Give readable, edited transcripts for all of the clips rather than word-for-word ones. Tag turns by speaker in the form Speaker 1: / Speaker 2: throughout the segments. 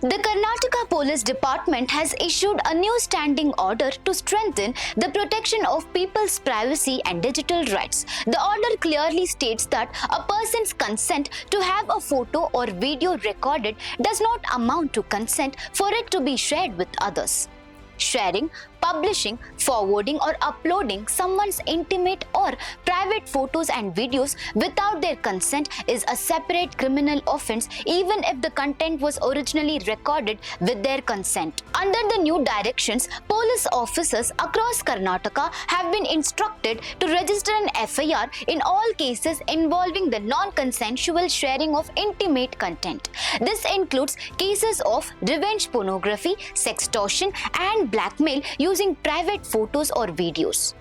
Speaker 1: The Karnataka Police Department has issued a new standing order to strengthen the protection of people's privacy and digital rights. The order clearly states that a person's consent to have a photo or video recorded does not amount to consent for it to be shared with others. Sharing, publishing, forwarding or uploading someone's intimate or private photos and videos without their consent is a separate criminal offense even if the content was originally recorded with their consent. Under the new directions, police officers across Karnataka have been instructed to register an FIR in all cases involving the non-consensual sharing of intimate content. This includes cases of revenge pornography, sextortion and blackmail using private photos or videos.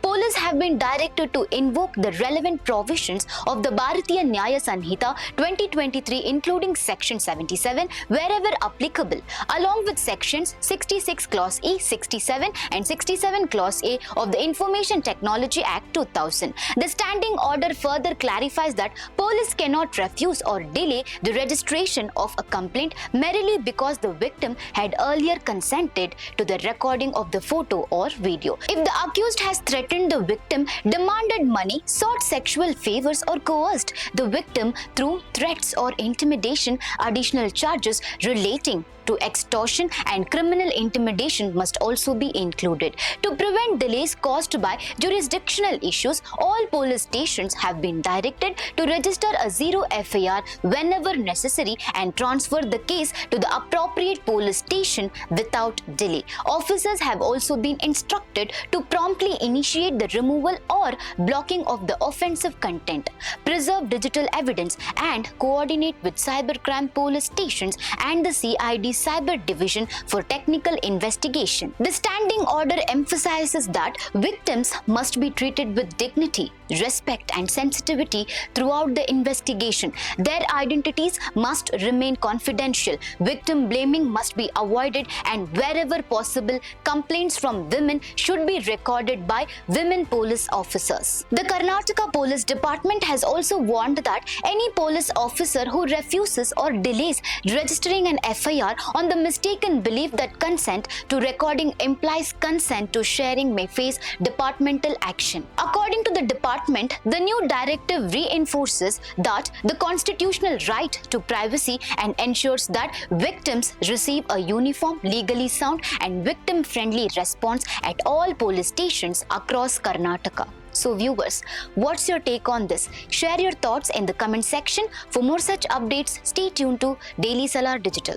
Speaker 1: Police have been directed to invoke the relevant provisions of the Bharatiya Nyaya Sanhita 2023 including Section 77 wherever applicable, along with Sections 66 Clause E, 67 and 67 Clause A of the Information Technology Act 2000. The standing order further clarifies that police cannot refuse or delay the registration of a complaint merely because the victim had earlier consented to the recording of the photo or video. If the accused has threatened the victim, demanded money, sought sexual favors or coerced the victim through threats or intimidation, additional charges relating to extortion and criminal intimidation must also be included. To prevent delays caused by jurisdictional issues, all police stations have been directed to register a zero FIR whenever necessary and transfer the case to the appropriate police station without delay. Officers have also been instructed to promptly initiate the removal or blocking of the offensive content, preserve digital evidence and coordinate with cybercrime police stations and the CID Cyber Division for technical investigation. The standing order emphasizes that victims must be treated with dignity, respect and sensitivity throughout the investigation. Their identities must remain confidential. Victim blaming must be avoided and wherever possible, complaints from women should be recorded by women police officers. The Karnataka Police Department has also warned that any police officer who refuses or delays registering an FIR on the mistaken belief that consent to recording implies consent to sharing may face departmental action. According to the department, the new directive reinforces that the constitutional right to privacy and ensures that victims receive a uniform, legally sound and victim-friendly response at all police stations across Karnataka. So viewers, what's your take on this? Share your thoughts in the comment section. For more such updates, stay tuned to Daily Salar Digital.